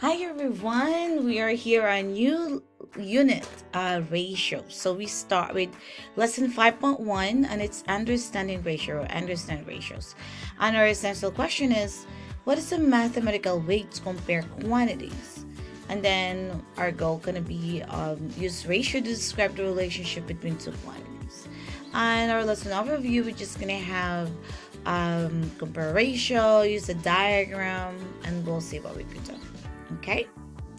Hi everyone, we are here on new unit ratio. So we start with lesson 5.1 and it's understanding ratio or understand ratios. And our essential question is, what is a mathematical way to compare quantities? And then our goal gonna be use ratio to describe the relationship between two quantities. And our lesson overview, we're just gonna have compare ratio, use a diagram, and we'll see what we could do. Okay,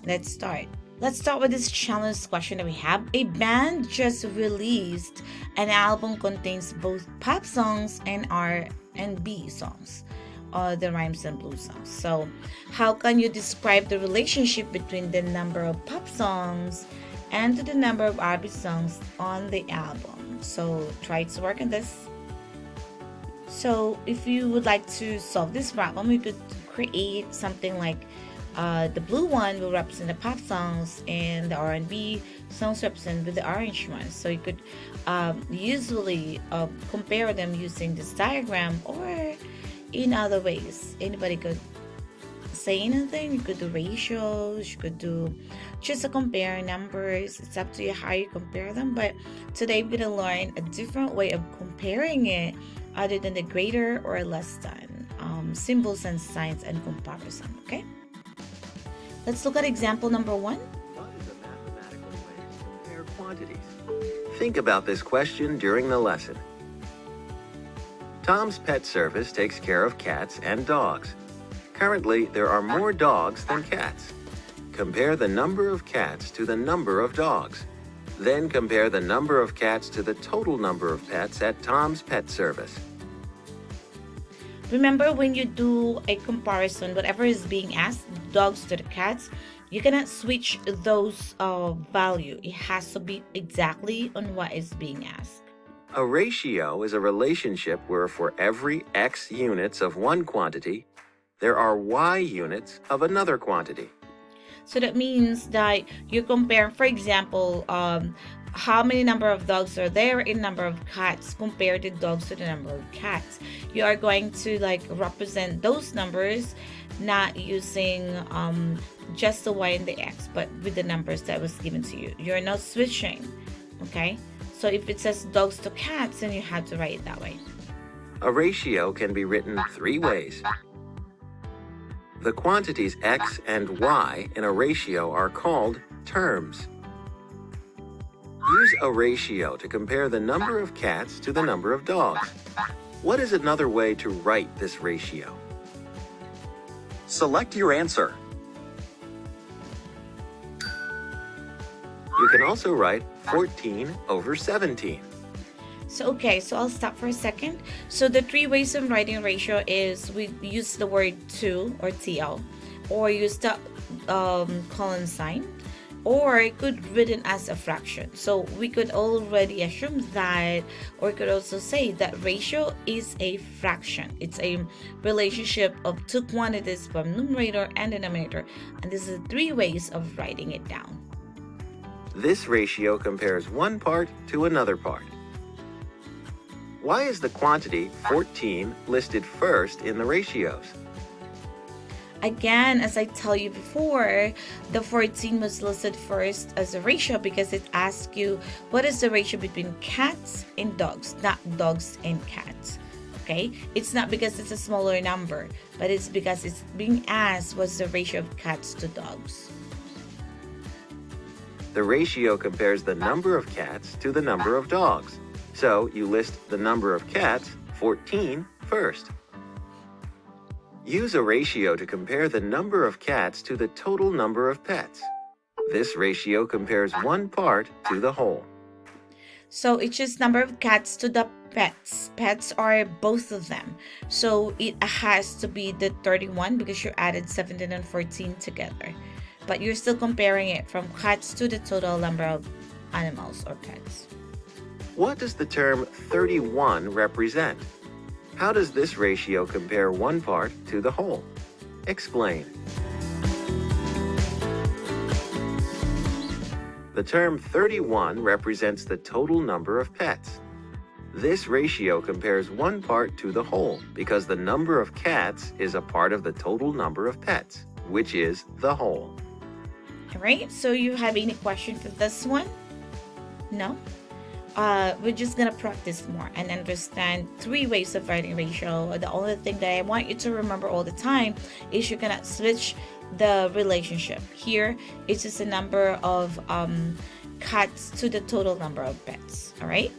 let's start. Let's start with this challenge question that we have. A band just released an album contains both pop songs and R&B songs, the rhymes and blues songs. So, how can you describe the relationship between the number of pop songs and the number of R&B songs on the album? So, try to work on this. So, if you would like to solve this problem, you could create something like the blue one will represent the pop songs, and the R&B songs represent with the orange ones. So you could usually compare them using this diagram or in other ways. Anybody could say anything. You could do ratios. You could do just a compare numbers. It's up to you how you compare them. But today we're gonna learn a different way of comparing it, other than the greater or less than symbols and signs and comparison. Okay. Let's look at example number 1. What is a mathematical way to compare quantities? Think about this question during the lesson. Tom's Pet Service takes care of cats and dogs. Currently, there are more dogs than cats. Compare the number of cats to the number of dogs. Then compare the number of cats to the total number of pets at Tom's Pet Service. Remember, when you do a comparison, whatever is being asked, dogs to the cats, you cannot switch those value. It has to be exactly on what is being asked. A ratio is a relationship where for every X units of one quantity, there are Y units of another quantity. So that means that you compare, for example, how many number of dogs are there in number of cats, compare the dogs to the number of cats. You are going to represent those numbers, not using just the Y and the X, but with the numbers that was given to you. You're not switching. Okay, so if it says dogs to cats, then you have to write it that way. A ratio can be written 3 ways. The quantities X and Y in a ratio are called terms. Use a ratio to compare the number of cats to the number of dogs. What is another way to write this ratio? Select your answer. You can also write 14 over 17. So I'll stop for a second. So the 3 ways of writing ratio is we use the word to or TL, or use the colon sign, or it could be written as a fraction. So we could already assume that, or could also say that ratio is a fraction. It's a relationship of two quantities from numerator and denominator, and this is 3 ways of writing it down. This ratio compares one part to another part. Why is the quantity 14 listed first in the ratios? Again, as I tell you before, the 14 was listed first as a ratio because it asks you what is the ratio between cats and dogs, not dogs and cats. Okay, it's not because it's a smaller number, but it's because it's being asked what's the ratio of cats to dogs. The ratio compares the number of cats to the number of dogs. So you list the number of cats, 14, first. Use a ratio to compare the number of cats to the total number of pets. This ratio compares one part to the whole. So it's just number of cats to the pets. Pets are both of them. So it has to be the 31 because you added 17 and 14 together. But you're still comparing it from cats to the total number of animals or pets. What does the term 31 represent? How does this ratio compare one part to the whole? Explain. The term 31 represents the total number of pets. This ratio compares one part to the whole because the number of cats is a part of the total number of pets. which is the whole. All right, so you have any question for this one? No? We're just gonna practice more and understand 3 ways of writing ratio. The only thing that I want you to remember all the time is you cannot switch the relationship. Here, it's just a number of cats to the total number of pets. All right?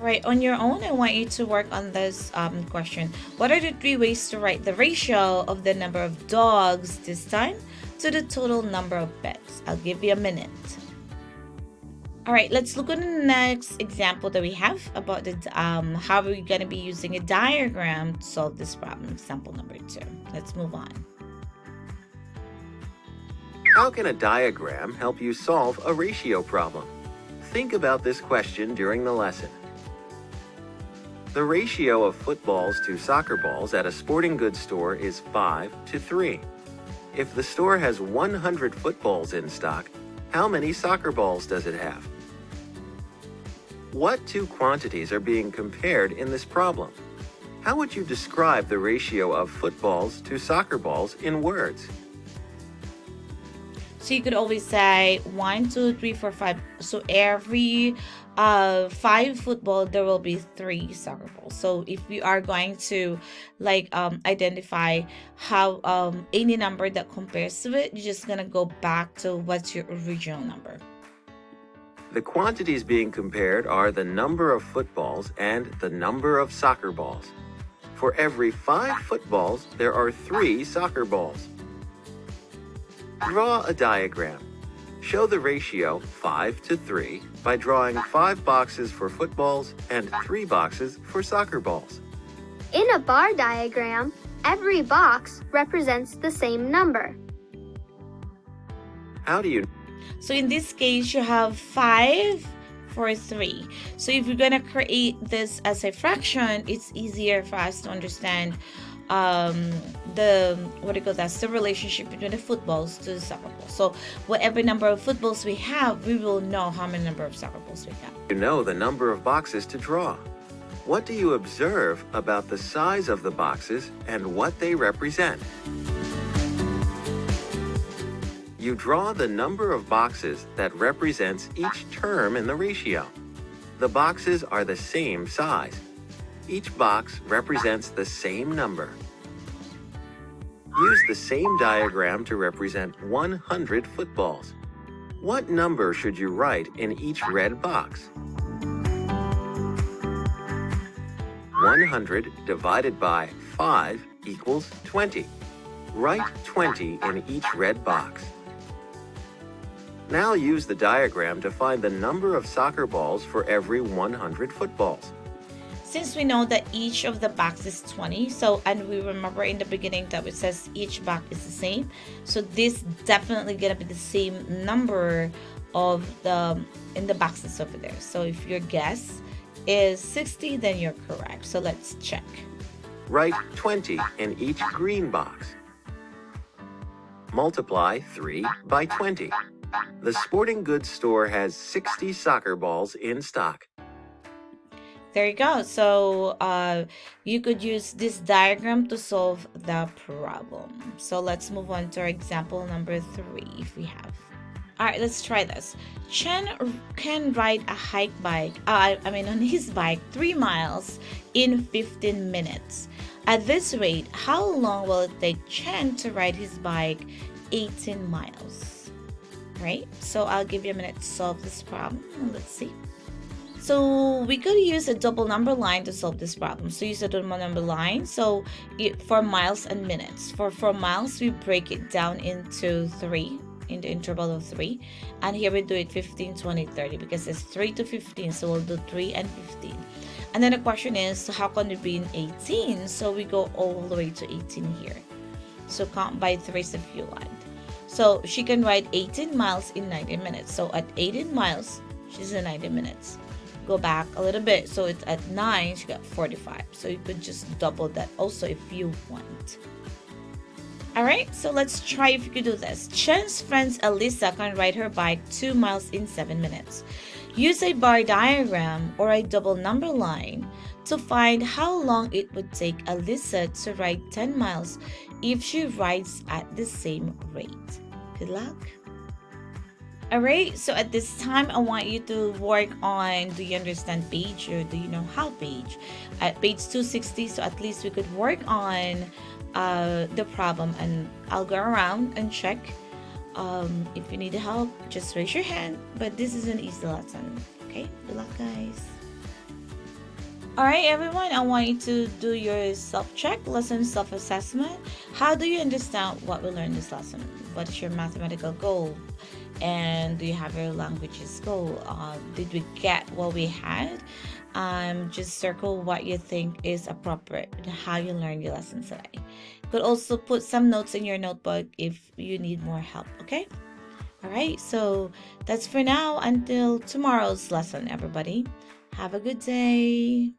Right, on your own, I want you to work on this question. What are the 3 ways to write the ratio of the number of dogs this time to the total number of pets? I'll give you a minute. All right, let's look at the next example that we have about the how we're going to be using a diagram to solve this problem. Example number 2. Let's move on. How can a diagram help you solve a ratio problem? Think about this question during the lesson. The ratio of footballs to soccer balls at a sporting goods store is 5 to 3. If the store has 100 footballs in stock, how many soccer balls does it have? What 2 quantities are being compared in this problem? How would you describe the ratio of footballs to soccer balls in words? So you could always say 1, 2, 3, 4, 5. So every 5 football, there will be 3 soccer balls. So if we are going to identify how any number that compares to it, you're just gonna go back to what's your original number. The quantities being compared are the number of footballs and the number of soccer balls. For every 5 footballs, there are 3 soccer balls. Draw a diagram. Show the ratio 5 to 3 by drawing 5 boxes for footballs and 3 boxes for soccer balls. In a bar diagram, every box represents the same number. How do you So in this case, you have 5 for 3. So if you're gonna create this as a fraction, it's easier for us to understand that's the relationship between the footballs to the soccer balls. So whatever number of footballs we have, we will know how many number of soccer balls we have. You know the number of boxes to draw. What do you observe about the size of the boxes and what they represent? You draw the number of boxes that represents each term in the ratio. The boxes are the same size. Each box represents the same number. Use the same diagram to represent 100 footballs. What number should you write in each red box? 100 divided by 5 equals 20. Write 20 in each red box. Now use the diagram to find the number of soccer balls for every 100 footballs. Since we know that each of the boxes is 20, and we remember in the beginning that it says each box is the same, so this definitely gonna be the same number of in the boxes over there. So if your guess is 60, then you're correct. So let's check. Write 20 in each green box. Multiply 3 by 20. The sporting goods store has 60 soccer balls in stock. There you go. So you could use this diagram to solve the problem. So let's move on to our example number 3 if we have. All right, let's try this. Chen can ride a on his bike 3 miles in 15 minutes. At this rate, how long will it take Chen to ride his bike 18 miles? Right? So I'll give you a minute to solve this problem. And let's see. So we could use a double number line to solve this problem. So use a double number line. So for miles and minutes. For miles, we break it down into 3, in the interval of 3. And here we do it 15, 20, 30 because it's 3 to 15. So we'll do 3 and 15. And then the question is, how can it be in 18? So we go all the way to 18 here. So count by 3s if you want. So she can ride 18 miles in 90 minutes. So at 18 miles, she's in 90 minutes. Go back a little bit. So it's at 9, she got 45. So you could just double that also if you want. Alright, so let's try if you could do this. Chen's friend Alyssa can ride her bike 2 miles in 7 minutes. Use a bar diagram or a double number line to find how long it would take Alyssa to ride 10 miles if she writes at the same rate. Good luck. Alright, so at this time, I want you to work on do you understand page or do you know how page? At page 260, so at least we could work on the problem, and I'll go around and check. If you need help, just raise your hand, but this is an easy lesson. Okay, good luck, guys. Alright, everyone, I want you to do your self-check, lesson self-assessment. How do you understand what we learned this lesson? What is your mathematical goal? And do you have your languages goal? Did we get what we had? Just circle what you think is appropriate and how you learned your lesson today. Could also put some notes in your notebook if you need more help, okay? Alright, so that's for now. Until tomorrow's lesson, everybody. Have a good day.